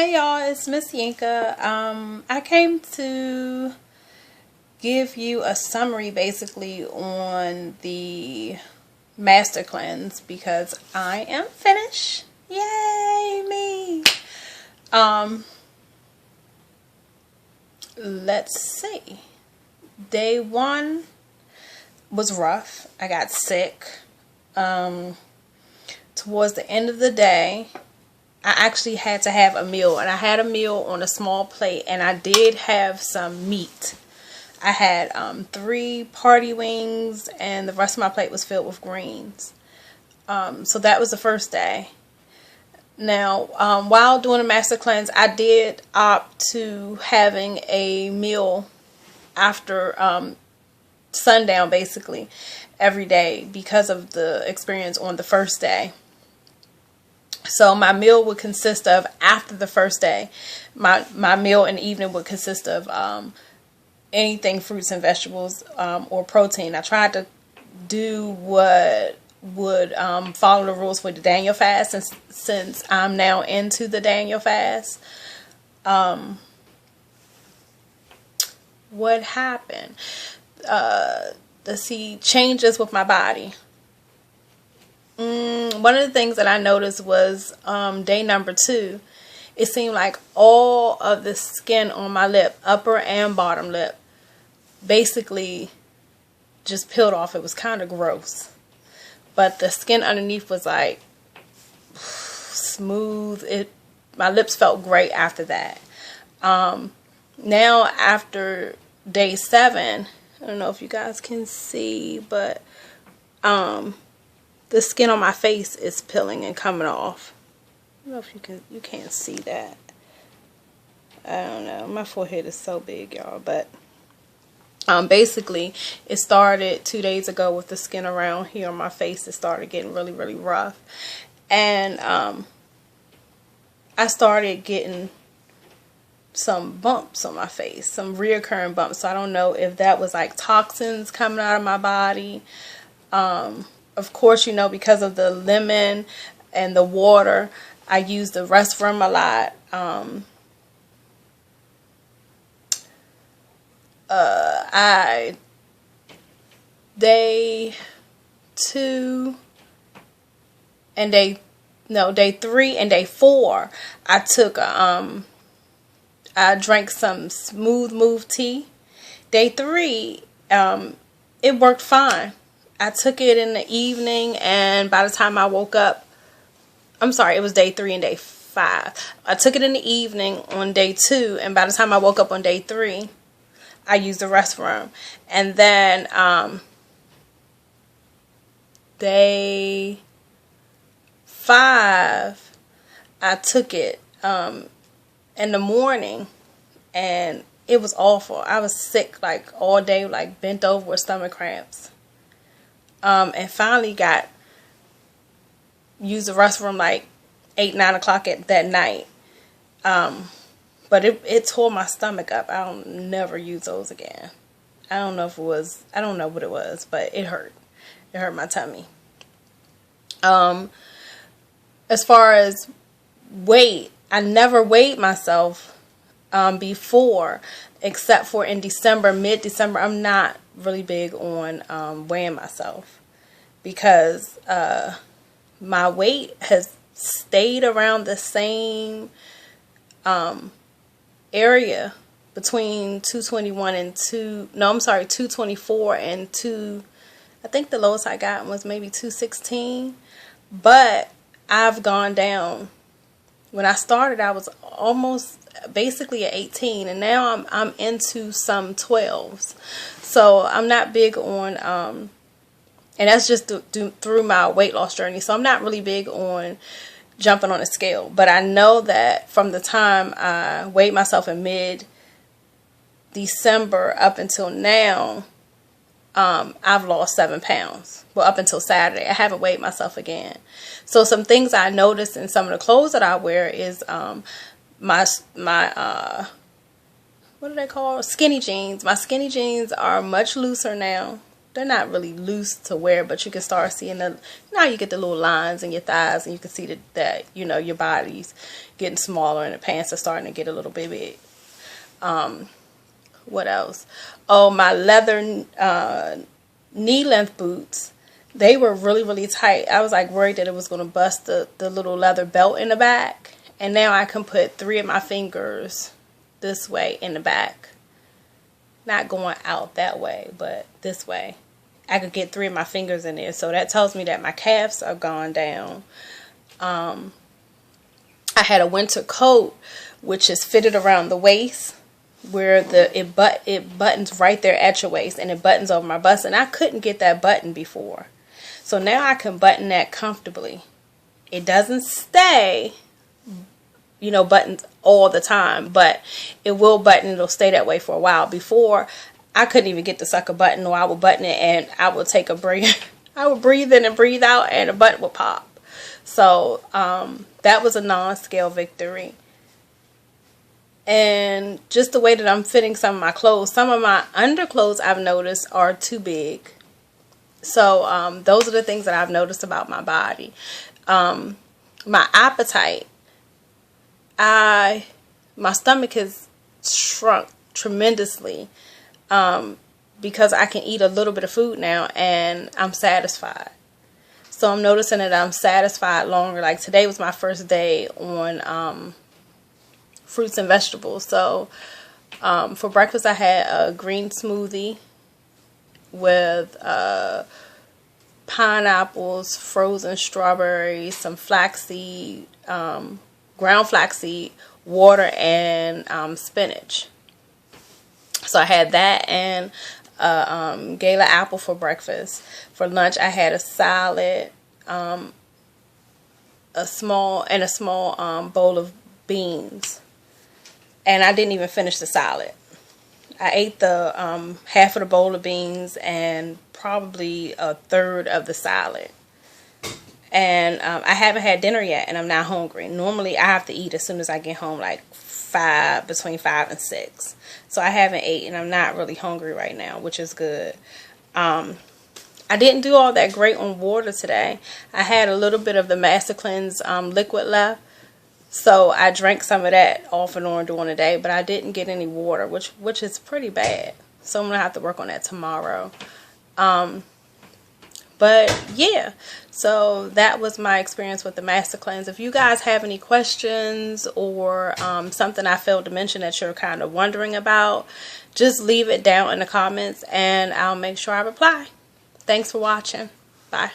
Hey y'all, it's Miss Yinka. I came to give you a summary basically on the master cleanse because I am finished. Yay me. Um let's see. Day 1 was rough. I got sick. Towards the end of the day, I actually had to have a meal, and I had a meal on a small plate, and I did have some meat. I had 3 party wings, and the rest of my plate was filled with greens. So that was the first day. Now, while doing a master cleanse, I did opt to having a meal after sundown, basically, every day because of the experience on the first day. So my meal would consist of, after the first day, my meal in the evening would consist of anything fruits and vegetables or protein. I tried to do what would follow the rules for the Daniel fast, since I'm now into the Daniel fast. What happened? Let's see, changes with my body. One of the things that I noticed was day number 2, it seemed like all of the skin on my lip, upper and bottom lip, basically just peeled off. It was kind of gross, but the skin underneath was like smooth. My lips felt great after that. Now after day 7, I don't know if you guys can see, but the skin on my face is peeling and coming off. I don't know if you can't see that. I don't know. My forehead is so big, y'all. But basically, it started 2 days ago with the skin around here on my face. It started getting really, really rough. And I started getting some bumps on my face, some reoccurring bumps. So I don't know if that was like toxins coming out of my body. Of course, you know, because of the lemon and the water, I use the restroom a lot. Day 3 and day 4, I drank some Smooth Move tea. Day 3, it worked fine. I took it in the evening, and by the time I woke up, I'm sorry, it was day 3 and day 5. I took it in the evening on day 2, and by the time I woke up on day 3, I used the restroom. And then day 5, I took it in the morning, and it was awful. I was sick like all day, like bent over with stomach cramps. And finally used the restroom like 8, 9 o'clock that night. But it tore my stomach up. I don't never use those again. I don't know what it was, but it hurt. It hurt my tummy. As far as weight, I never weighed myself before, except for in December, mid-December. I'm not really big on weighing myself because my weight has stayed around the same area between 221 and 224 and 2. I think the lowest I got was maybe 216, but I've gone down. When I started, I was almost basically at 18, and now I'm into some 12s. So I'm not big on and that's just through my weight loss journey. So I'm not really big on jumping on a scale, but I know that from the time I weighed myself in mid-December up until now, I've lost 7 pounds. Well, up until Saturday, I haven't weighed myself again. So some things I noticed in some of the clothes that I wear is my what do they call, skinny jeans. My skinny jeans are much looser now. they're not really loose to wear, but you can start seeing the, now you get the little lines in your thighs, and you can see that you know, your body's getting smaller and the pants are starting to get a little bit big. What else? Oh, my leather knee length boots, they were really, really tight. I was like worried that it was going to bust the little leather belt in the back. And now I can put 3 of my fingers this way in the back. Not going out that way, but this way. I could get 3 of my fingers in there. So that tells me that my calves are gone down. I had a winter coat, which is fitted around the waist, where it buttons right there at your waist, and it buttons over my bust, and I couldn't get that button before. So now I can button that comfortably. It doesn't stay, you know, buttons all the time, but it will button. It'll stay that way for a while. Before, I couldn't even get the sucker button, or I would button it and I would take a breath. I would breathe in and breathe out, and the button would pop. So that was a non-scale victory. And just the way that I'm fitting some of my clothes, some of my underclothes I've noticed are too big. So those are the things that I've noticed about my body. My appetite, my stomach has shrunk tremendously because I can eat a little bit of food now and I'm satisfied. So I'm noticing that I'm satisfied longer. Like today was my first day on fruits and vegetables. So for breakfast I had a green smoothie with pineapples, frozen strawberries, some flaxseed, ground flaxseed, water, and spinach. So I had that and Gala apple for breakfast. For lunch I had a salad, a small bowl of beans. And I didn't even finish the salad. I ate the half of the bowl of beans and probably a third of the salad. And I haven't had dinner yet, and I'm not hungry. Normally, I have to eat as soon as I get home, like between 5 and 6. So I haven't ate, and I'm not really hungry right now, which is good. I didn't do all that great on water today. I had a little bit of the Master Cleanse liquid left. So I drank some of that off and on during the day, but I didn't get any water, which is pretty bad. So I'm going to have to work on that tomorrow. But yeah, so that was my experience with the Master Cleanse. If you guys have any questions or something I failed to mention that you're kind of wondering about, just leave it down in the comments and I'll make sure I reply. Thanks for watching. Bye.